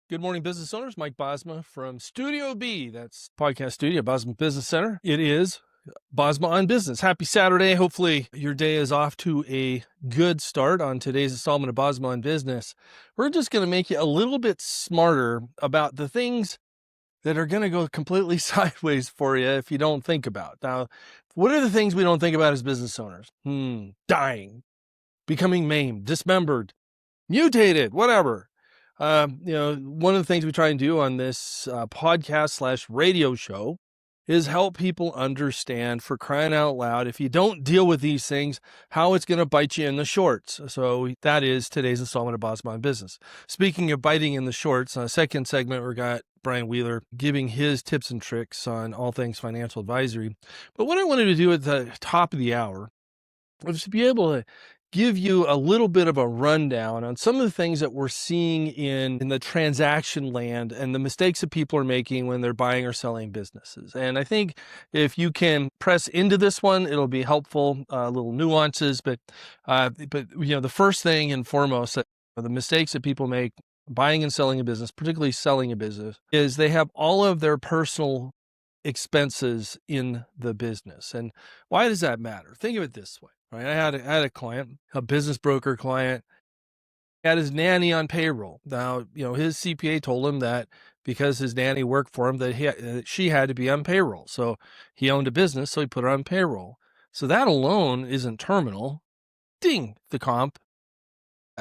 Good morning, business owners. Mike Bosma from Studio B. That's podcast studio, Bosma Business Center. It is Bosma on Business. Happy Saturday. Hopefully your day is off to a good start on today's installment of Bosma on Business. We're just going to make you a little bit smarter about the things that are going to go completely sideways for you if you don't think about. Now, what are the things we don't think about as business owners? Dying, becoming maimed, dismembered, mutated, whatever. One of the things we try and do on this podcast/radio show is help people understand, for crying out loud, if you don't deal with these things, how it's going to bite you in the shorts. So that is today's installment of Bosma on Business. Speaking of biting in the shorts, on the second segment, we got Brian Wheeler giving his tips and tricks on all things financial advisory. But what I wanted to do at the top of the hour was to be able to give you a little bit of a rundown on some of the things that we're seeing in the transaction land and the mistakes that people are making when they're buying or selling businesses. And I think if you can press into this one, it'll be helpful, little nuances. But the first thing and foremost, the mistakes that people make buying and selling a business, particularly selling a business, is they have all of their personal expenses in the business. And why does that matter? Think of it this way. Right. I had a client, a business broker client, had his nanny on payroll. Now, his CPA told him that because his nanny worked for him, that she had to be on payroll. So he owned a business, so he put her on payroll. So that alone isn't terminal. Ding, the comp.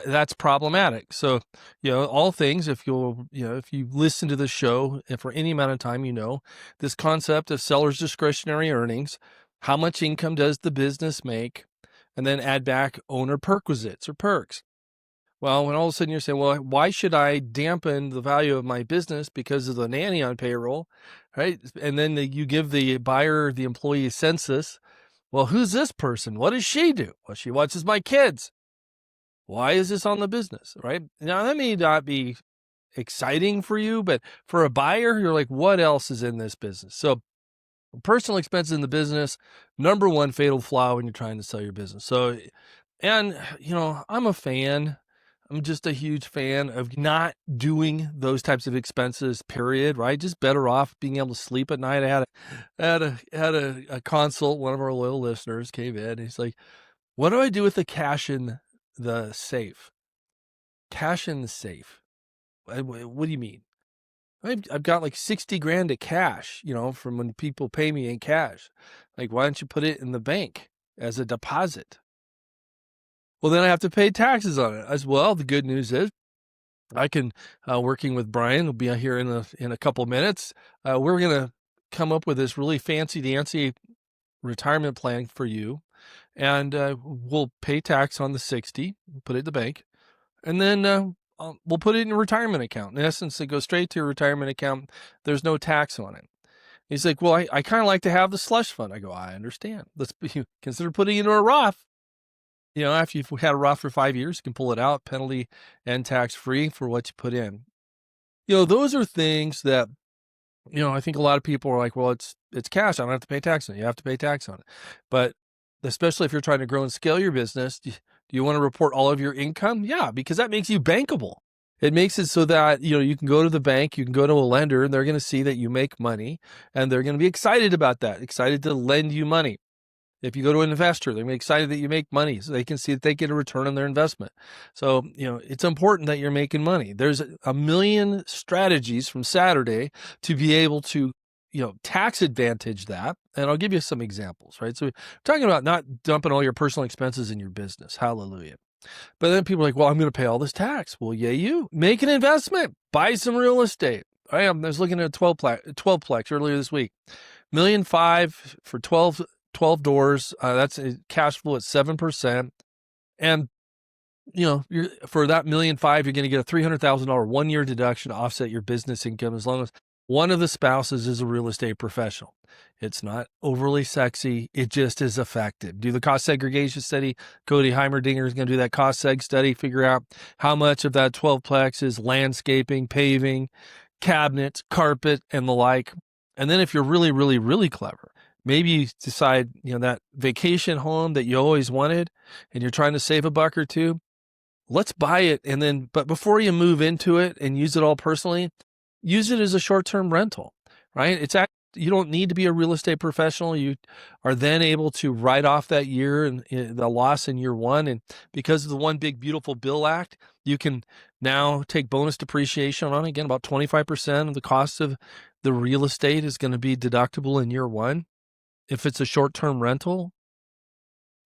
That's problematic. So, all things, if you listen to the show and for any amount of time, this concept of seller's discretionary earnings, how much income does the business make? And then add back owner perquisites or perks. Well, when all of a sudden you're saying, well, why should I dampen the value of my business because of the nanny on payroll, right? And then you give the buyer, the employee census. Well, who's this person? What does she do? Well, she watches my kids. Why is this on the business, right? Now, that may not be exciting for you, but for a buyer, you're like, what else is in this business? So personal expenses in the business, number one fatal flaw when you're trying to sell your business. So, and I'm a fan. I'm just a huge fan of not doing those types of expenses, period, right? Just better off being able to sleep at night. I had a consult, one of our loyal listeners came in, and he's like, what do I do with the cash in the safe? Cash in the safe. What do you mean? I've got like 60 grand of cash, from when people pay me in cash. Like, why don't you put it in the bank as a deposit? Well, then I have to pay taxes on it as well. The good news is I can, working with Brian, will be here in a couple minutes. We're going to come up with this really fancy dancy retirement plan for you. And we'll pay tax on the 60, put it in the bank. And then we'll put it in a retirement account. In essence, it goes straight to your retirement account. There's no tax on it. He's like, well, I kind of like to have the slush fund. I go, I understand. Let's consider putting it into a Roth. After you've had a Roth for 5 years, you can pull it out, penalty and tax free for what you put in. Those are things that, I think a lot of people are like, well, it's cash. I don't have to pay tax on it. You have to pay tax on it. But especially if you're trying to grow and scale your business, do you want to report all of your income? Yeah, because that makes you bankable. It makes it so that, you can go to the bank, you can go to a lender, and they're going to see that you make money, and they're going to be excited about that, excited to lend you money. If you go to an investor, they're going to be excited that you make money so they can see that they get a return on their investment. So, it's important that you're making money. There's a million strategies from Saturday to be able to tax advantage that. And I'll give you some examples, right? So we're talking about not dumping all your personal expenses in your business. Hallelujah. But then people are like, well, I'm going to pay all this tax. Well, yeah, you make an investment, buy some real estate. I was looking at a 12-plex earlier this week, $1.5 million for 12 doors. That's a cash flow at 7%. And, for that $1.5 million, you're going to get a $300,000 1-year deduction to offset your business income as long as one of the spouses is a real estate professional. It's not overly sexy. It just is effective. Do the cost segregation study. Cody Heimerdinger is going to do that cost seg study, figure out how much of that 12-plex is landscaping, paving, cabinets, carpet, and the like. And then if you're really, really, really clever, maybe you decide, that vacation home that you always wanted and you're trying to save a buck or two, let's buy it. And then, but before you move into it and use it all personally, use it as a short-term rental, right? You don't need to be a real estate professional. You are then able to write off that year and the loss in year one. And because of the One Big Beautiful Bill Act, you can now take bonus depreciation on it. Again, about 25% of the cost of the real estate is going to be deductible in year one if it's a short-term rental,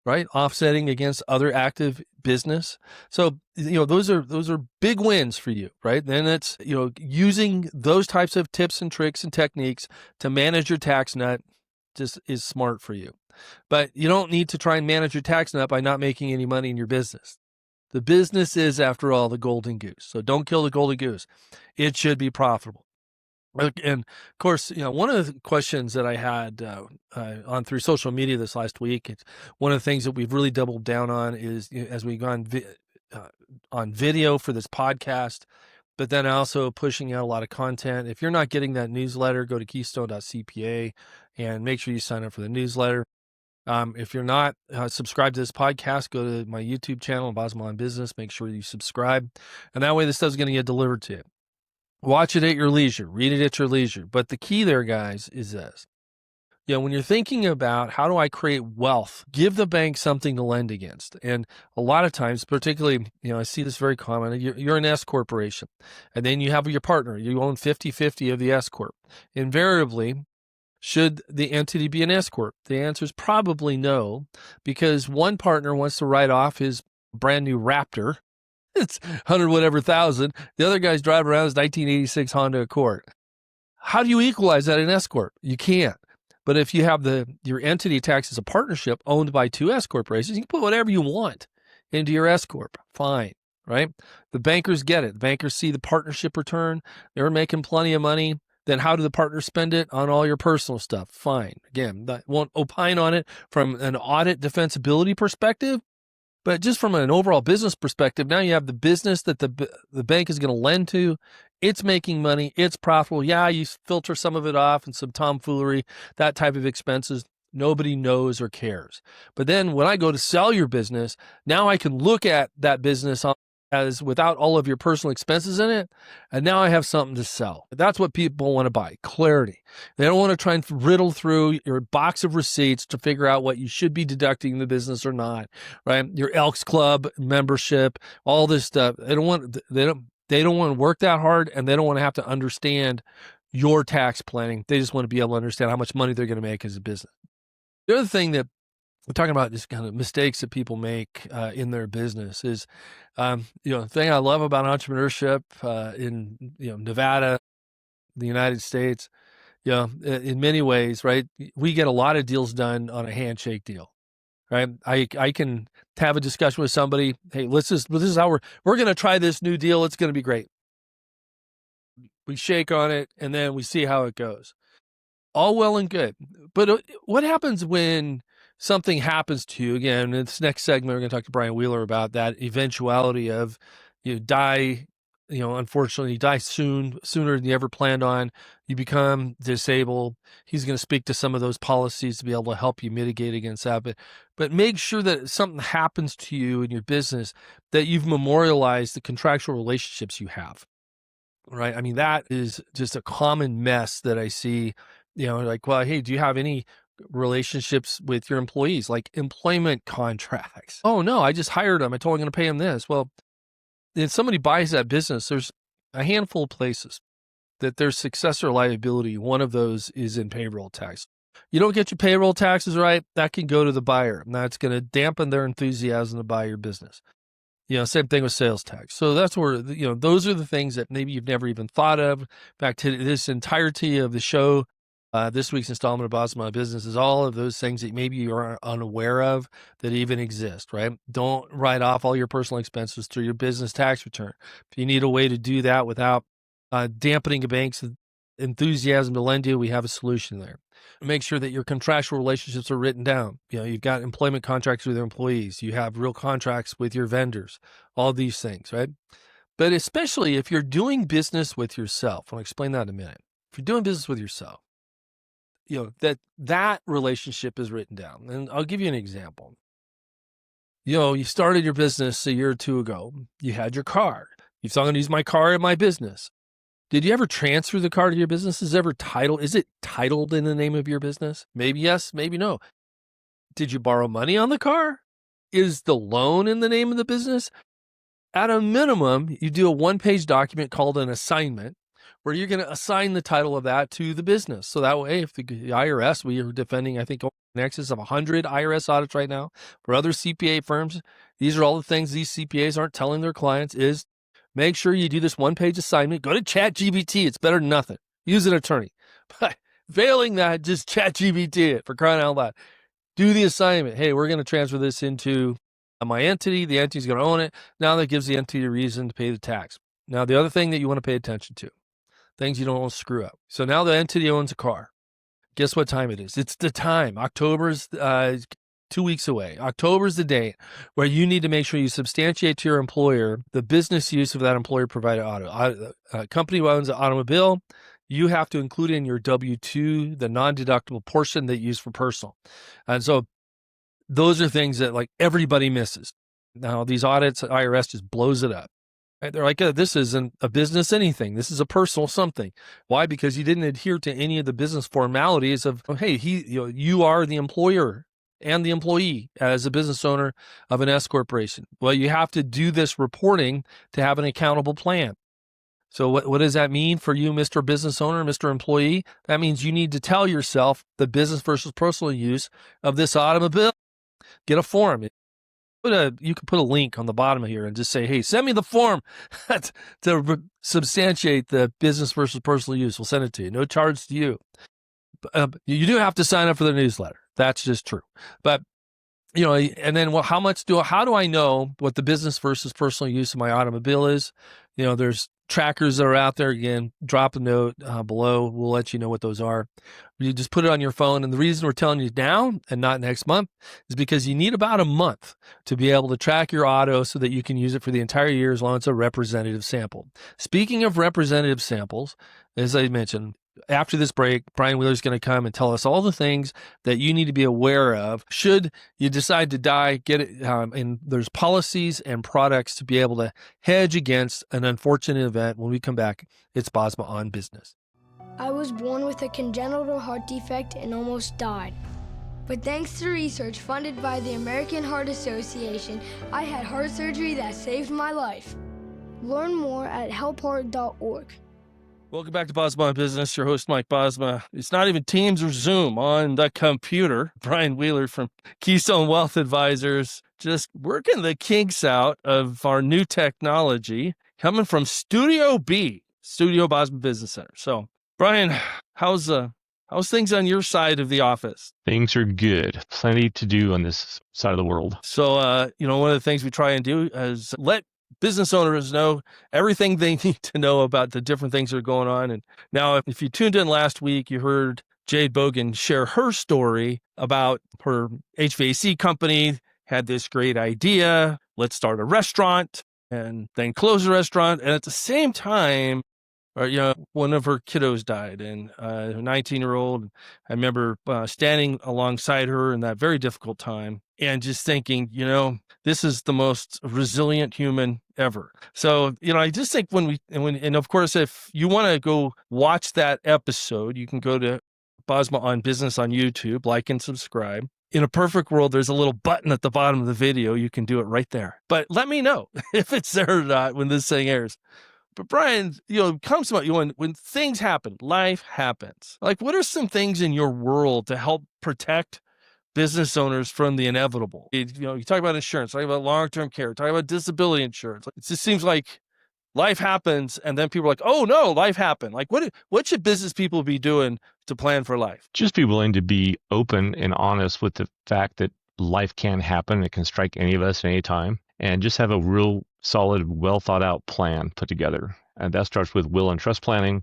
right? Offsetting against other active business. So, those are big wins for you, right? Then it's, using those types of tips and tricks and techniques to manage your tax nut just is smart for you. But you don't need to try and manage your tax nut by not making any money in your business. The business is, after all, the golden goose. So don't kill the golden goose. It should be profitable. And of course, one of the questions that I had on through social media this last week, it's one of the things that we've really doubled down on is, as we've gone on video for this podcast, but then also pushing out a lot of content. If you're not getting that newsletter, go to keystone.cpa and make sure you sign up for the newsletter. If you're not subscribed to this podcast, go to my YouTube channel, Bosma on Business. Make sure you subscribe, and that way this stuff is going to get delivered to you. Watch it at your leisure. Read it at your leisure. But the key there, guys, is this. When you're thinking about how do I create wealth, give the bank something to lend against. And a lot of times, particularly, I see this very common. You're an S corporation, and then you have your partner. You own 50-50 of the S corp. Invariably, should the entity be an S corp? The answer is probably no, because one partner wants to write off his brand new Raptor. It's 100 whatever thousand. The other guy's driving around his 1986 Honda Accord. How do you equalize that in S corp? You can't. But if you have your entity tax as a partnership owned by two S corporations, you can put whatever you want into your S corp. Fine, right? The bankers get it. The bankers see the partnership return. They're making plenty of money. Then how do the partners spend it? On all your personal stuff. Fine. Again, I won't opine on it from an audit defensibility perspective. But just from an overall business perspective, now you have the business that the bank is going to lend to. It's making money. It's profitable. Yeah, you filter some of it off and some tomfoolery, that type of expenses. Nobody knows or cares. But then when I go to sell your business, now I can look at that business as without all of your personal expenses in it. And now I have something to sell. That's what people want to buy, clarity. They don't want to try and riddle through your box of receipts to figure out what you should be deducting in the business or not, right? Your Elks Club membership, all this stuff. They don't want to work that hard, and they don't want to have to understand your tax planning. They just want to be able to understand how much money they're going to make as a business. The other thing that we're talking about, just kind of mistakes that people make in their business is, the thing I love about entrepreneurship in Nevada, the United States, in many ways, right? We get a lot of deals done on a handshake deal, right? I can have a discussion with somebody. Hey, this is how we're going to try this new deal. It's going to be great. We shake on it, and then we see how it goes. All well and good, but what happens when something happens to you? Again, in this next segment, we're going to talk to Brian Wheeler about that eventuality of die. Unfortunately, you die sooner than you ever planned on. You become disabled. He's going to speak to some of those policies to be able to help you mitigate against that. But make sure that if something happens to you in your business, that you've memorialized the contractual relationships you have. Right? I mean, that is just a common mess that I see. Like, well, hey, do you have any relationships with your employees, like employment contracts? Oh, no, I just hired them. I told them I'm going to pay them this. Well, if somebody buys that business, there's a handful of places that there's successor liability. One of those is in payroll tax. You don't get your payroll taxes right, that can go to the buyer, and that's going to dampen their enthusiasm to buy your business. Same thing with sales tax. So that's where, those are the things that maybe you've never even thought of. In fact, this entirety of the show, this week's installment of Bosma Business is all of those things that maybe you are unaware of that even exist, right? Don't write off all your personal expenses through your business tax return. If you need a way to do that without dampening a bank's enthusiasm to lend you, we have a solution there. Make sure that your contractual relationships are written down. You've got employment contracts with your employees. You have real contracts with your vendors, all these things, right? But especially if you're doing business with yourself, I'll explain that in a minute. If you're doing business with yourself, that relationship is written down. And I'll give you an example. You started your business a year or two ago. You had your car. You thought, I'm going to use my car in my business. Did you ever transfer the car to your business? Is it titled in the name of your business? Maybe yes, maybe no. Did you borrow money on the car? Is the loan in the name of the business? At a minimum, you do a one-page document called an assignment where you're going to assign the title of that to the business. So that way, if the IRS, we are defending, I think, in excess of 100 IRS audits right now for other CPA firms. These are all the things these CPAs aren't telling their clients is make sure you do this one-page assignment. Go to ChatGPT. It's better than nothing. Use an attorney. But failing that, just ChatGPT it, for crying out loud. Do the assignment. Hey, we're going to transfer this into my entity. The entity's going to own it. Now that gives the entity a reason to pay the tax. Now, the other thing that you want to pay attention to, things you don't want to screw up. So now the entity owns a car. Guess what time it is? It's the time. October's 2 weeks away. October's the date where you need to make sure you substantiate to your employer the business use of that employer-provided auto. Company who owns an automobile, you have to include in your W-2 the non-deductible portion that you use for personal. And so those are things that like everybody misses. Now, these audits, IRS just blows it up. They're like, this isn't a business anything. This is a personal something. Why? Because you didn't adhere to any of the business formalities of, hey, you are the employer and the employee as a business owner of an S corporation. Well, you have to do this reporting to have an accountable plan. So what does that mean for you, Mr. Business Owner, Mr. Employee? That means you need to tell yourself the business versus personal use of this automobile. Get a form. You can put a link on the bottom of here and just say, hey, send me the form to substantiate the business versus personal use. We'll send it to you. No charge to you. You do have to sign up for the newsletter. That's just true. But, and then how do I know what the business versus personal use of my automobile is? There's trackers that are out there. Again, drop a note below. We'll let you know what those are. You just put it on your phone. And the reason we're telling you now and not next month is because you need about a month to be able to track your auto so that you can use it for the entire year as long as it's a representative sample. Speaking of representative samples, as I mentioned, after this break, Brian Wheeler is going to come and tell us all the things that you need to be aware of should you decide to die. Get it, and there's policies and products to be able to hedge against an unfortunate event. When we come back, it's Bosma on Business. I was born with a congenital heart defect and almost died. But thanks to research funded by the American Heart Association, I had heart surgery that saved my life. Learn more at helpheart.org. Welcome back to Bosma on Business. Your host, Mike Bosma. It's not even Teams or Zoom on the computer. Brian Wheeler from Keystone Wealth Advisors, just working the kinks out of our new technology coming from Studio B, Studio Bosma Business Center. So, Brian, how's things on your side of the office? Things are good. Plenty to do on this side of the world. So, one of the things we try and do is let business owners know everything they need to know about the different things that are going on. And now, if you tuned in last week, you heard Jade Bogan share her story about her HVAC company, had this great idea, let's start a restaurant, and then close the restaurant. And at the same time, one of her kiddos died, and a 19-year-old. I remember standing alongside her in that very difficult time and just thinking, this is the most resilient human ever. So, I just think and of course, if you want to go watch that episode, you can go to Bosma on Business on YouTube, like and subscribe. In a perfect world, there's a little button at the bottom of the video. You can do it right there. But let me know if it's there or not when this thing airs. But Brian, comes to when things happen, life happens. Like, what are some things in your world to help protect business owners from the inevitable? You talk about insurance, talk about long-term care, talk about disability insurance. It just seems like life happens, and then people are like, oh no, life happened. Like, what should business people be doing to plan for life? Just be willing to be open and honest with the fact that life can happen. It can strike any of us at any time, and just have a real solid, well thought out plan put together. And that starts with will and trust planning,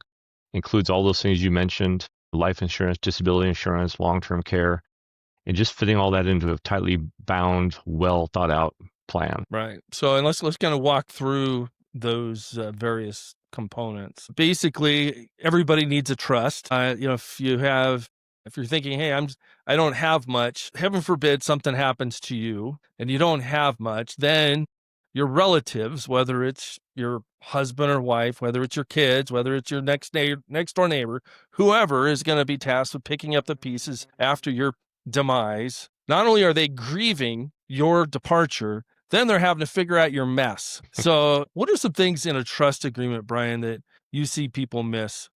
includes all those things you mentioned: life insurance, disability insurance, long-term care, and just fitting all that into a tightly bound, well thought out plan. Right. So, and let's kind of walk through those various components. Basically, everybody needs a trust. If you have If you're thinking, hey, I don't have much, heaven forbid something happens to you and you don't have much, then your relatives, whether it's your husband or wife, whether it's your kids, whether it's your next door neighbor, whoever is going to be tasked with picking up the pieces after your demise. Not only are they grieving your departure, then they're having to figure out your mess. So what are some things in a trust agreement, Brian, that you see people miss?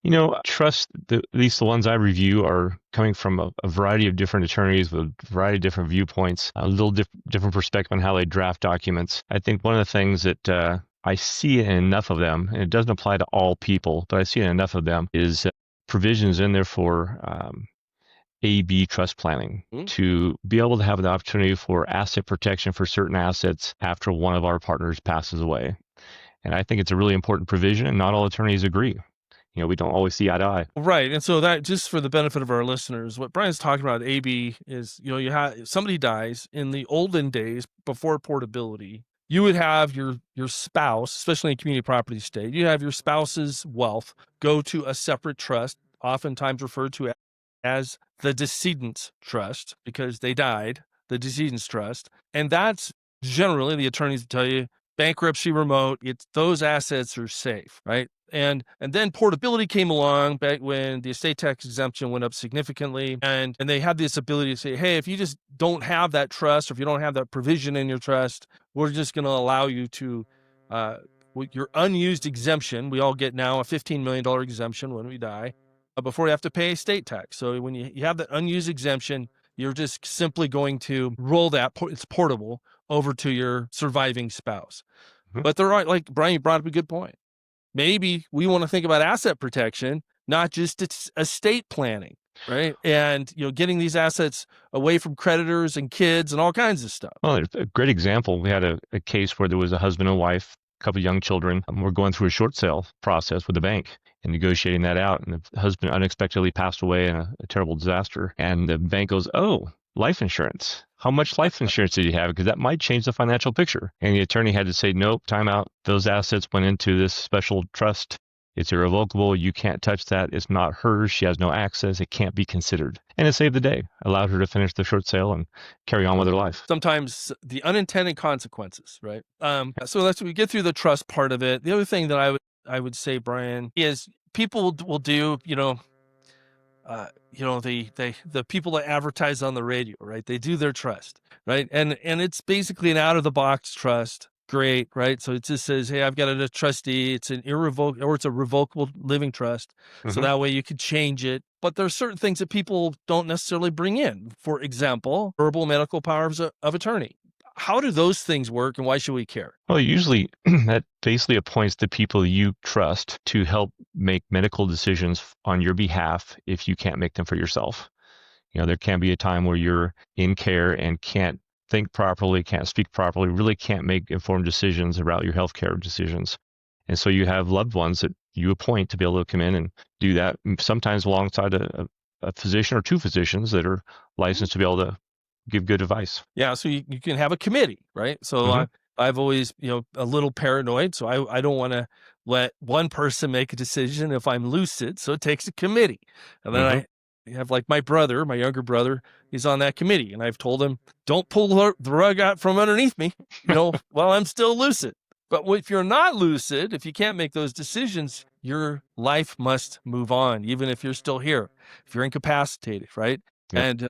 Trust, at least the ones I review, are coming from a variety of different attorneys with a variety of different viewpoints, a little different perspective on how they draft documents. I think one of the things that I see enough of them, and it doesn't apply to all people, but I see enough of them, is provisions in there for A/B trust planning to be able to have the opportunity for asset protection for certain assets after one of our partners passes away. And I think it's a really important provision, and not all attorneys agree. We don't always see eye to eye. Right. And so that, just for the benefit of our listeners, what Brian's talking about, AB, is, you have somebody dies in the olden days before portability. You would have your spouse, especially in community property state, you have your spouse's wealth go to a separate trust, oftentimes referred to as the decedent's trust, because they died, the decedent's trust. And that's generally, the attorneys tell you, bankruptcy remote, those assets are safe, right? And then portability came along back when the estate tax exemption went up significantly. And they had this ability to say, hey, if you just don't have that trust, or if you don't have that provision in your trust, we're just going to allow you to, with your unused exemption, we all get now a $15 million exemption when we die, before you have to pay estate tax. So when you have that unused exemption, you're just simply going to roll that, it's portable, over to your surviving spouse. Mm-hmm. But there are, like Brian, you brought up a good point. Maybe we want to think about asset protection, not just estate planning, right? And, getting these assets away from creditors and kids and all kinds of stuff. Well, a great example, we had a case where there was a husband and wife, a couple of young children. We're going through a short sale process with the bank and negotiating that out. And the husband unexpectedly passed away in a terrible disaster. And the bank goes, oh, life insurance. How much life insurance did you have? Because that might change the financial picture. And the attorney had to say, nope, time out. Those assets went into this special trust. It's irrevocable. You can't touch that. It's not hers. She has no access. It can't be considered. And it saved the day, allowed her to finish the short sale and carry on with her life. Sometimes the unintended consequences, right? So let's we get through the trust part of it. The other thing that I would say, Brian, is people will do, the people that advertise on the radio, right? They do their trust, right? And it's basically an out of the box trust. Great, right? So it just says, hey, I've got a trustee. It's an irrevocable, or it's a revocable living trust. Mm-hmm. So that way you could change it. But there are certain things that people don't necessarily bring in. For example, verbal medical powers of attorney. How do those things work, and why should we care? Well, usually that basically appoints the people you trust to help make medical decisions on your behalf if you can't make them for yourself. There can be a time where you're in care and can't think properly, can't speak properly, really can't make informed decisions about your healthcare decisions. And so you have loved ones that you appoint to be able to come in and do that, sometimes alongside a physician or two physicians that are licensed to be able to give good advice. Yeah, so you can have a committee, right? So mm-hmm. I've always, a little paranoid, so I don't want to let one person make a decision if I'm lucid, so it takes a committee. And then mm-hmm. I have, like, my younger brother, he's on that committee, and I've told him, don't pull the rug out from underneath me, while I'm still lucid. But if you're not lucid, if you can't make those decisions, your life must move on, even if you're still here, if you're incapacitated, right? Yep. And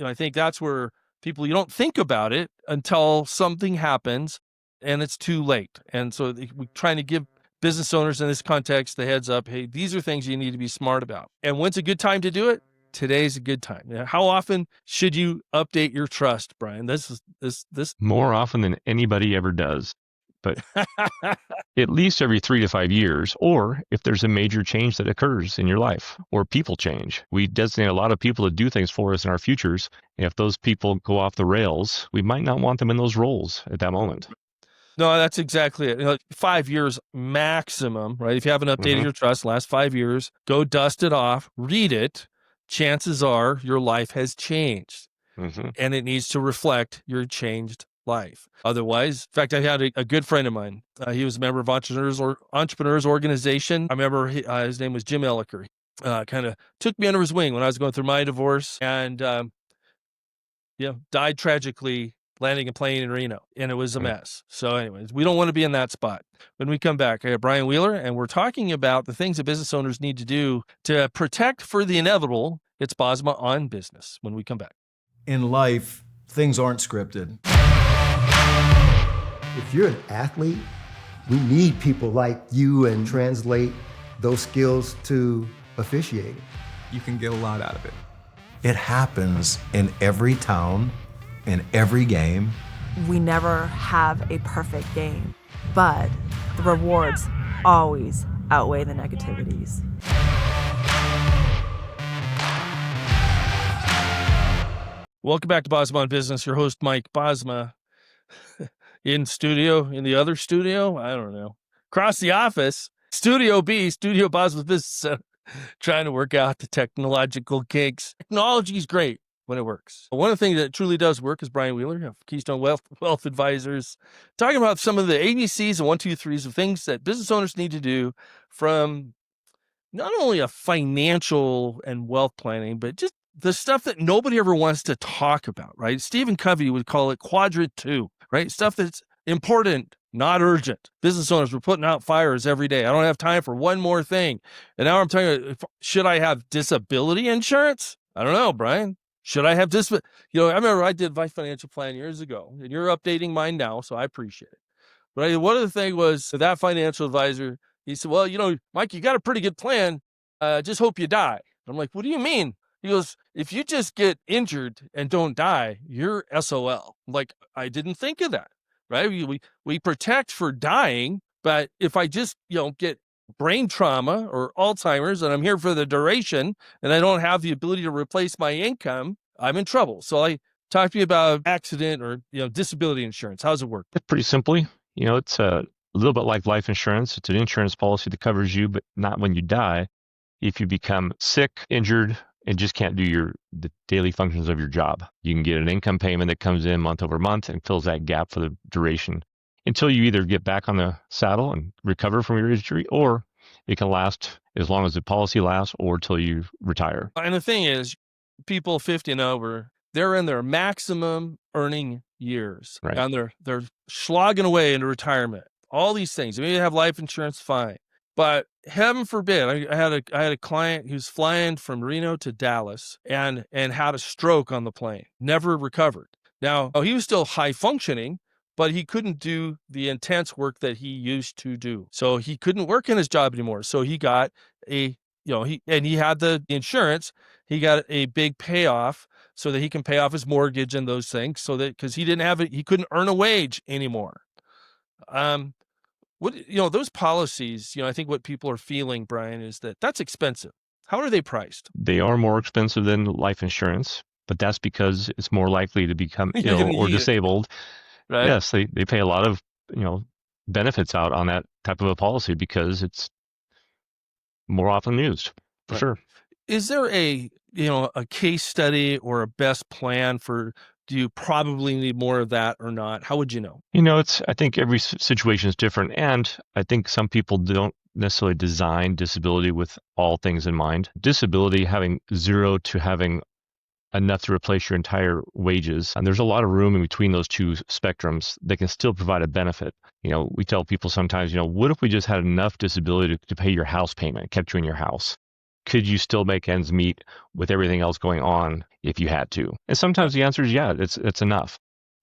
I think that's where you don't think about it until something happens and it's too late. And so we're trying to give business owners in this context the heads up, hey, these are things you need to be smart about. And when's a good time to do it? Today's a good time. How often should you update your trust, Brian? This more often than anybody ever does. But at least every 3 to 5 years, or if there's a major change that occurs in your life, or people change. We designate a lot of people to do things for us in our futures. And if those people go off the rails, we might not want them in those roles at that moment. No, that's exactly it. 5 years maximum, right? If you haven't updated mm-hmm. your trust last 5 years, go dust it off, read it. Chances are your life has changed, mm-hmm. and it needs to reflect your changed life. Otherwise, in fact, I had a good friend of mine. He was a member of Entrepreneurs Organization. I remember his name was Jim Ellicker. kind of took me under his wing when I was going through my divorce, and died tragically landing a plane in Reno, and it was a mess. So anyways, we don't want to be in that spot. When we come back, I have Brian Wheeler, and we're talking about the things that business owners need to do to protect for the inevitable. It's Bosma on Business when we come back. In life, things aren't scripted. If you're an athlete, we need people like you and translate those skills to officiating. You can get a lot out of it. It happens in every town, in every game. We never have a perfect game, but the rewards always outweigh the negativities. Welcome back to Bosma on Business. Your host, Mike Bosma, in the other studio, I don't know, across the office, Studio B, Studio Bosma Business Center, trying to work out the technological kinks. Technology is great when it works. One of the things that truly does work is Brian Wheeler of Keystone Wealth Advisors, talking about some of the ABCs and 1, 2, 3s of things that business owners need to do from not only a financial and wealth planning, but just the stuff that nobody ever wants to talk about, right? Stephen Covey would call it quadrant 2, right? Stuff that's important, not urgent. Business owners were putting out fires every day. I don't have time for one more thing. And now I'm telling you, should I have disability insurance? I don't know, Brian. Should I have I remember I did my financial plan years ago, and you're updating mine now, so I appreciate it. But one of the things was that financial advisor, he said, well, Mike, you got a pretty good plan. Just hope you die. I'm like, what do you mean? He goes, if you just get injured and don't die, you're SOL. I'm like, I didn't think of that, right? We protect for dying, but if I just, get brain trauma or Alzheimer's and I'm here for the duration and I don't have the ability to replace my income, I'm in trouble. So I talk to you about accident or, disability insurance. How does it work? Pretty simply, it's a little bit like life insurance. It's an insurance policy that covers you, but not when you die. If you become sick, injured, and just can't do the daily functions of your job, you can get an income payment that comes in month over month and fills that gap for the duration until you either get back on the saddle and recover from your injury, or it can last as long as the policy lasts or till you retire. And the thing is, people 50 and over, they're in their maximum earning years, right? And they're slogging away into retirement. All these things. I mean, you have life insurance, fine. But heaven forbid, I had a client who's flying from Reno to Dallas and had a stroke on the plane, never recovered. Now, he was still high functioning, but he couldn't do the intense work that he used to do. So he couldn't work in his job anymore. So he got he had the insurance, he got a big payoff so that he can pay off his mortgage and those things, so that, because he didn't have it, he couldn't earn a wage anymore. Those policies, I think what people are feeling, Brian, is that's expensive. How are they priced? They are more expensive than life insurance, but that's because it's more likely to become ill or disabled. Right? Yes, they pay a lot of, benefits out on that type of a policy because it's more often used, for sure. Is there a case study or a best plan for, do you probably need more of that or not? How would you know? I think every situation is different. And I think some people don't necessarily design disability with all things in mind. Disability, having zero to having enough to replace your entire wages. And there's a lot of room in between those two spectrums that can still provide a benefit. We tell people sometimes, what if we just had enough disability to pay your house payment, kept you in your house? Could you still make ends meet with everything else going on if you had to? And sometimes the answer is, yeah, it's enough.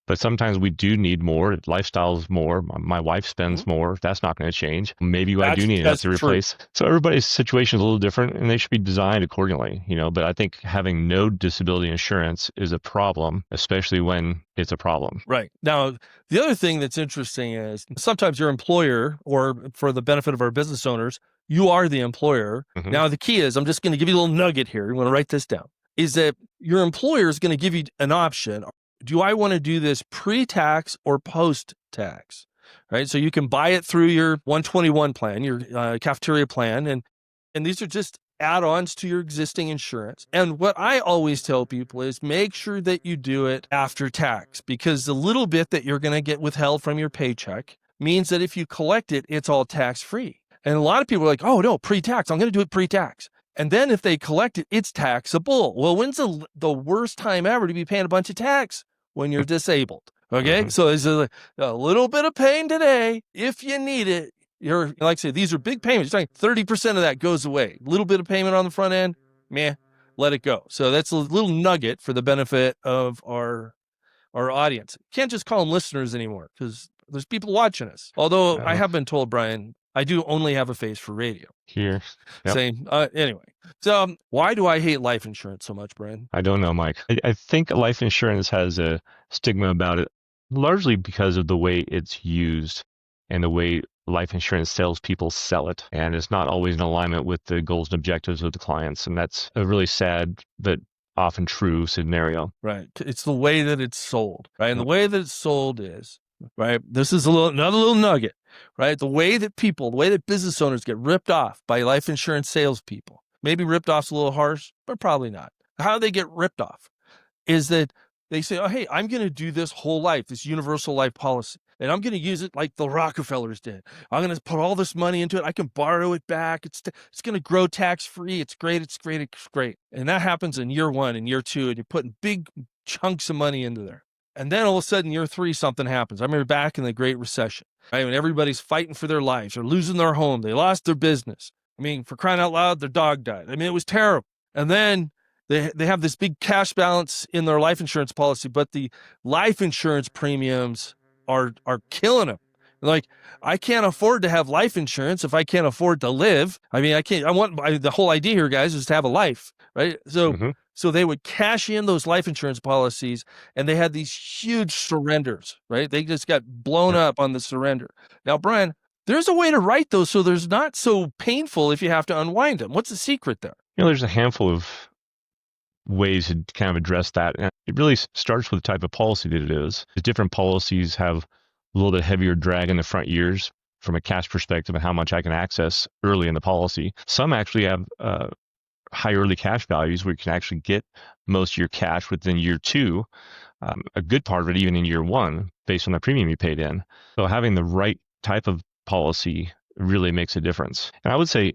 But sometimes we do need more. Lifestyle is more. My wife spends more. That's not going to change. Maybe I do need enough to replace. True. So everybody's situation is a little different, and they should be designed accordingly. But I think having no disability insurance is a problem, especially when it's a problem. Right. Now, the other thing that's interesting is sometimes your employer, or for the benefit of our business owners, you are the employer. Mm-hmm. Now, the key is, I'm just going to give you a little nugget here. You want to write this down, is that your employer is going to give you an option. Do I want to do this pre-tax or post-tax? Right. So you can buy it through your 121 plan, your cafeteria plan. And these are just add-ons to your existing insurance. And what I always tell people is make sure that you do it after tax, because the little bit that you're going to get withheld from your paycheck means that if you collect it, it's all tax-free. And a lot of people are like, oh, no, pre-tax. I'm going to do it pre-tax. And then if they collect it, it's taxable. Well, when's the worst time ever to be paying a bunch of tax? When you're disabled. Okay. So it's a little bit of pain today. If you need it, you're like I say, these are big payments. You're talking 30% of that goes away. A little bit of payment on the front end, let it go. So that's a little nugget for the benefit of our audience. Can't just call them listeners anymore because there's people watching us. Although I have been told, Brian, I do only have a face for radio. Here. Yep. Same. Anyway, so why do I hate life insurance so much, Brian? I don't know, Mike. I think life insurance has a stigma about it, largely because of the way it's used and the way life insurance salespeople sell it. And it's not always in alignment with the goals and objectives of the clients. And that's a really sad but often true scenario. Right. It's the way that it's sold, right? And the way that it's sold is, right, this is another little nugget, right? The way that business owners get ripped off by life insurance salespeople, maybe ripped off's a little harsh, but probably not. How they get ripped off is that they say, oh, hey, I'm going to do this whole life, this universal life policy, and I'm going to use it like the Rockefellers did. I'm going to put all this money into it. I can borrow it back. It's going to grow tax-free. It's great. It's great. It's great. And that happens in year 1 and year 2, and you're putting big chunks of money into there. And then all of a sudden, year 3, something happens. I remember back in the Great Recession, right, when everybody's fighting for their lives. They're losing their home. They lost their business. I mean, for crying out loud, their dog died. I mean, it was terrible. And then they have this big cash balance in their life insurance policy, but the life insurance premiums are killing them. Like, I can't afford to have life insurance if I can't afford to live. I mean, the whole idea here, guys, is to have a life, right? So they would cash in those life insurance policies, and they had these huge surrenders, right? They just got blown up on the surrender. Now, Brian, there's a way to write those so there's not so painful if you have to unwind them. What's the secret there? There's a handful of ways to kind of address that. And it really starts with the type of policy that it is. The different policies have a little bit heavier drag in the front years from a cash perspective and how much I can access early in the policy. Some actually have high early cash values where you can actually get most of your cash within year 2, a good part of it even in year 1, based on the premium you paid in. So having the right type of policy really makes a difference. And I would say,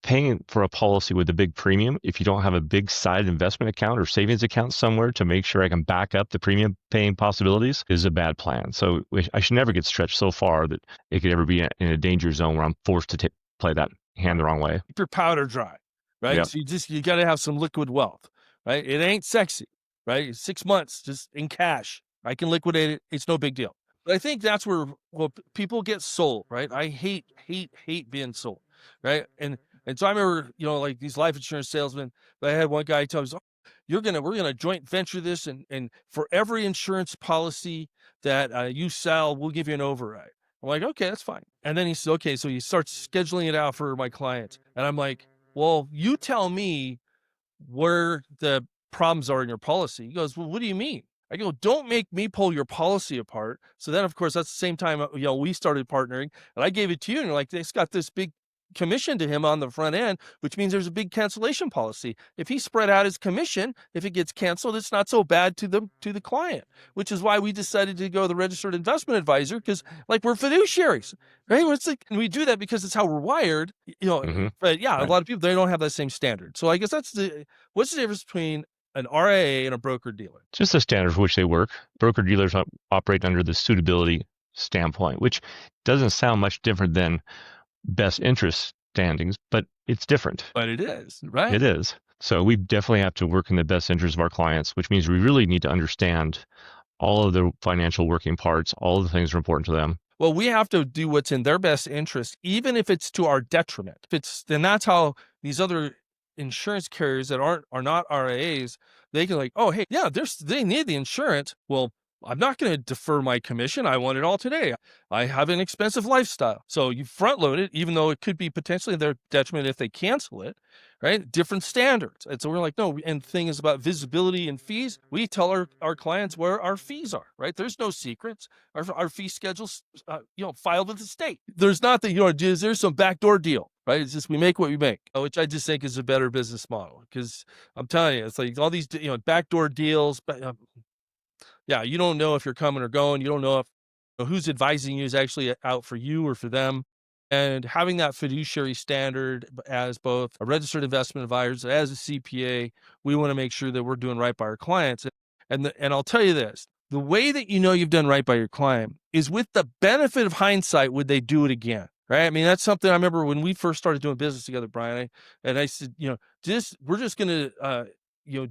paying for a policy with a big premium, if you don't have a big side investment account or savings account somewhere to make sure I can back up the premium paying possibilities, is a bad plan. So I should never get stretched so far that it could ever be in a danger zone where I'm forced to play that hand the wrong way. Keep your powder dry, right? Yep. So you got to have some liquid wealth, right? It ain't sexy, right? 6 months just in cash. I can liquidate it. It's no big deal. But I think that's where people get sold, right? I hate being sold, right? And so I remember, like these life insurance salesmen, I had one guy tell me, we're going to joint venture this. And for every insurance policy that you sell, we'll give you an override. I'm like, okay, that's fine. And then he said, okay, so you start scheduling it out for my clients. And I'm like, well, you tell me where the problems are in your policy. He goes, well, what do you mean? I go, don't make me pull your policy apart. So then, of course, that's the same time, we started partnering, and I gave it to you, and you're like, it's got this big commission to him on the front end, which means there's a big cancellation policy. If he spread out his commission, if it gets canceled, it's not so bad to the client, which is why we decided to go the registered investment advisor, because like we're fiduciaries, right? It's like, and we do that because it's how we're wired, but yeah, right. A lot of people, they don't have that same standard. So I guess what's the difference between an RIA and a broker-dealer? Just the standard for which they work. Broker-dealers operate under the suitability standpoint, which doesn't sound much different than best interest standings, but it's different. But it is, right? It is. So we definitely have to work in the best interest of our clients, which means we really need to understand all of the financial working parts, all of the things that are important to them. Well, we have to do what's in their best interest, even if it's to our detriment. Then that's how these other insurance carriers that are not RIAs, they can like, oh, hey, yeah, they need the insurance. Well, I'm not going to defer my commission. I want it all today. I have an expensive lifestyle. So you front load it, even though it could be potentially their detriment if they cancel it, right? Different standards. And so we're like, no, and the thing is about visibility and fees. We tell our clients where our fees are, right? There's no secrets. Our fee schedule's, filed with the state. There's not that, there's some backdoor deal, right? It's just, we make what we make, which I just think is a better business model. Because I'm telling you, it's like all these, backdoor deals, yeah, you don't know if you're coming or going. You don't know if who's advising you is actually out for you or for them. And having that fiduciary standard as both a registered investment advisor, as a CPA, we want to make sure that we're doing right by our clients. And I'll tell you this, the way that you know you've done right by your client is with the benefit of hindsight, would they do it again? Right? I mean, that's something I remember when we first started doing business together, Brian. I said, we're just going to,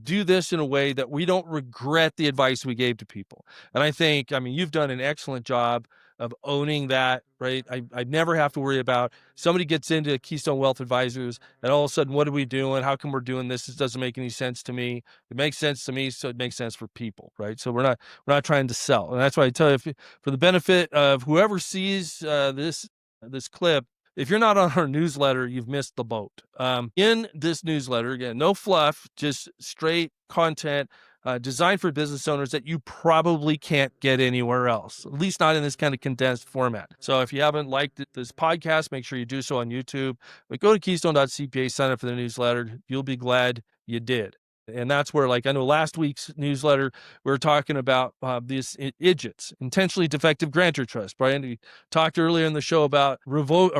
do this in a way that we don't regret the advice we gave to people. And I think, you've done an excellent job of owning that, right? I never have to worry about somebody gets into Keystone Wealth Advisors and all of a sudden, what are we doing? How come we're doing this? This doesn't make any sense to me. It makes sense to me, so it makes sense for people, right? So we're not trying to sell. And that's why I tell you, for the benefit of whoever sees this clip, if you're not on our newsletter, you've missed the boat. In this newsletter, again, no fluff, just straight content designed for business owners that you probably can't get anywhere else, at least not in this kind of condensed format. So if you haven't liked this podcast, make sure you do so on YouTube. But go to keystone.cpa, sign up for the newsletter. You'll be glad you did. And that's where, I know last week's newsletter, we were talking about these IDGITs, intentionally defective grantor trust. Brian, we talked earlier in the show about revocable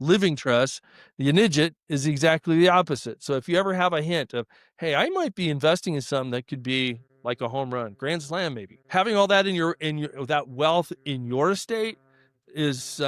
living trust. The IDGIT is exactly the opposite. So if you ever have a hint of, hey, I might be investing in something that could be like a home run, grand slam, maybe, having all that in your that wealth in your estate is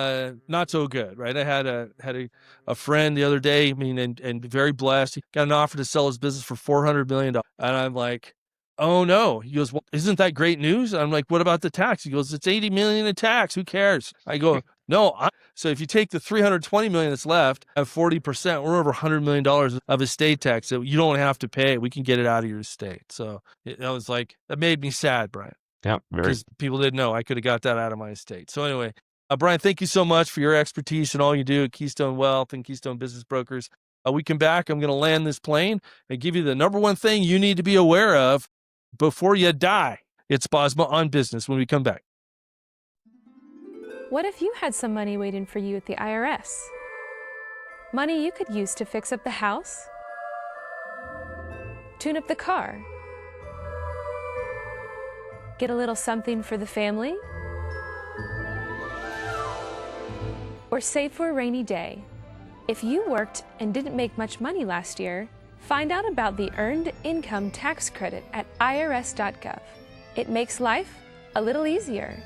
not so good, right? I had a friend the other day, and very blessed. He got an offer to sell his business for $400 million. And I'm like, oh no. He goes, well, isn't that great news? I'm like, what about the tax? He goes, it's $80 million in tax. Who cares? I go, no. So if you take the $320 million that's left at 40%, we're over $100 million of estate tax that you don't have to pay. We can get it out of your estate. So that made me sad, Brian. Yeah, because people didn't know I could have got that out of my estate. So anyway, Brian, thank you so much for your expertise and all you do at Keystone Wealth and Keystone Business Brokers. We come back, I'm going to land this plane and give you the number one thing you need to be aware of before you die. It's Bosma on Business when we come back. What if you had some money waiting for you at the IRS? Money you could use to fix up the house, tune up the car, get a little something for the family, or save for a rainy day. If you worked and didn't make much money last year, find out about the Earned Income Tax Credit at irs.gov. It makes life a little easier.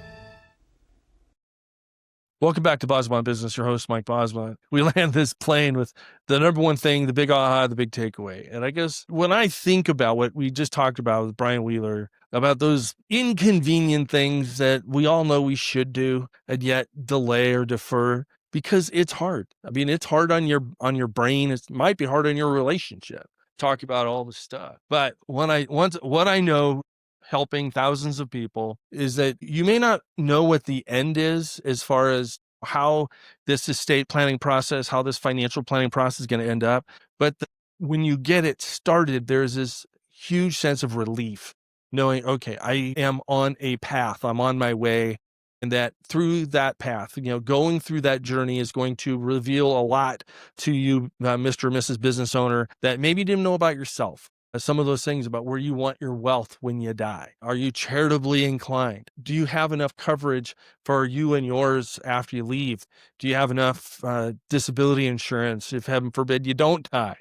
Welcome back to Bosma on Business, your host, Mike Bosma. We land this plane with the number one thing, the big aha, the big takeaway. And I guess when I think about what we just talked about with Brian Wheeler, about those inconvenient things that we all know we should do and yet delay or defer because it's hard. It's hard on your brain. It might be hard on your relationship. Talk about all this stuff. But what I know helping thousands of people is that you may not know what the end is as far as how this estate planning process, how this financial planning process is going to end up. But when you get it started, there's this huge sense of relief knowing, okay, I am on a path, I'm on my way. And that through that path, going through that journey is going to reveal a lot to you, Mr. or Mrs. Business Owner, that maybe you didn't know about yourself. Some of those things about where you want your wealth when you die. Are you charitably inclined? Do you have enough coverage for you and yours after you leave? Do you have enough disability insurance if, heaven forbid, you don't die?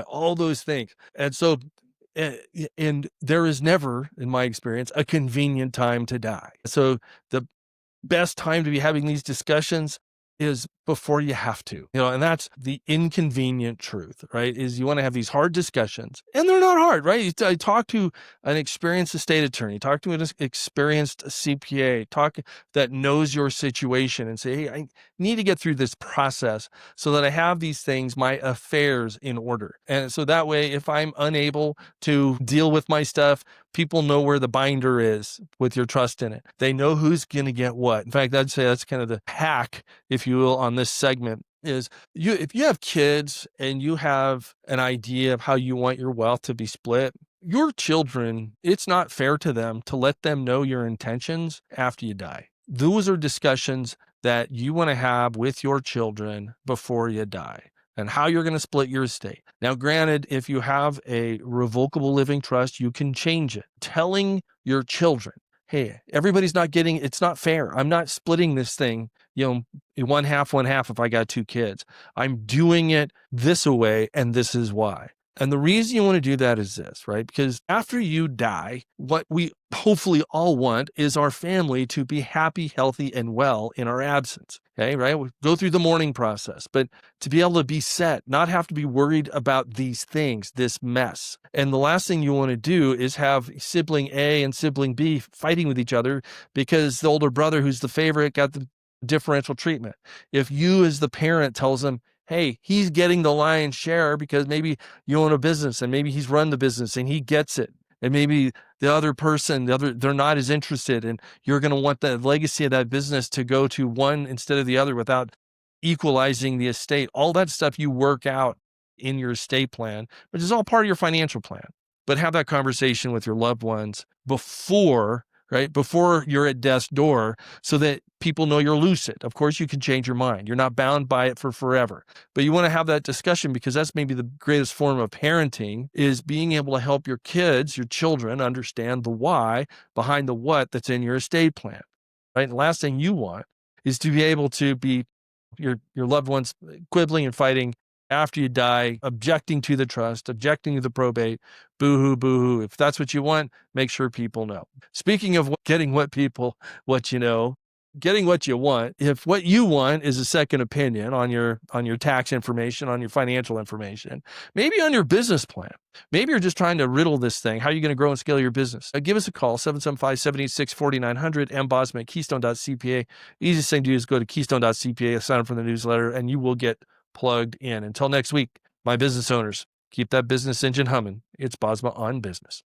All those things. And so, and there is never, in my experience, a convenient time to die. So the best time to be having these discussions is before you have to, and that's the inconvenient truth, right? Is you want to have these hard discussions, and they're not hard, right? I talk to an experienced estate attorney, talk to an experienced CPA, that knows your situation and say, hey, I need to get through this process so that I have these things, my affairs in order. And so that way, if I'm unable to deal with my stuff, people know where the binder is with your trust in it. They know who's going to get what. In fact, I'd say that's kind of the hack, if you will, on this segment is if you have kids and you have an idea of how you want your wealth to be split, your children, it's not fair to them to let them know your intentions after you die. Those are discussions that you want to have with your children before you die and how you're going to split your estate. Now, granted, if you have a revocable living trust, you can change it. Telling your children hey, everybody's not getting, it's not fair. I'm not splitting this thing, one half if I got 2 kids. I'm doing it this way, and this is why. And the reason you want to do that is this, right? Because after you die, what we hopefully all want is our family to be happy, healthy, and well in our absence. Okay, right? We go through the mourning process, but to be able to be set, not have to be worried about these things, this mess. And the last thing you want to do is have sibling A and sibling B fighting with each other because the older brother, who's the favorite, got the differential treatment. If you as the parent tells them, hey, he's getting the lion's share because maybe you own a business and maybe he's run the business and he gets it. And maybe the other person, they're not as interested, and you're going to want the legacy of that business to go to one instead of the other without equalizing the estate. All that stuff you work out in your estate plan, which is all part of your financial plan. But have that conversation with your loved ones before you're at death's door, so that people know you're lucid. Of course, you can change your mind. You're not bound by it for forever. But you want to have that discussion, because that's maybe the greatest form of parenting, is being able to help your kids, your children, understand the why behind the what that's in your estate plan. Right? And the last thing you want is to be able to be your loved ones quibbling and fighting after you die, objecting to the trust, objecting to the probate, boo-hoo, boo-hoo. If that's what you want, make sure people know. Speaking of getting getting what you want, if what you want is a second opinion on your tax information, on your financial information, maybe on your business plan, maybe you're just trying to riddle this thing. How are you going to grow and scale your business? Give us a call, 775-786-4900, mbosma at keystone.cpa. Easiest thing to do is go to keystone.cpa, sign up for the newsletter, and you will get plugged in. Until next week, my business owners, keep that business engine humming. It's Bosma on Business.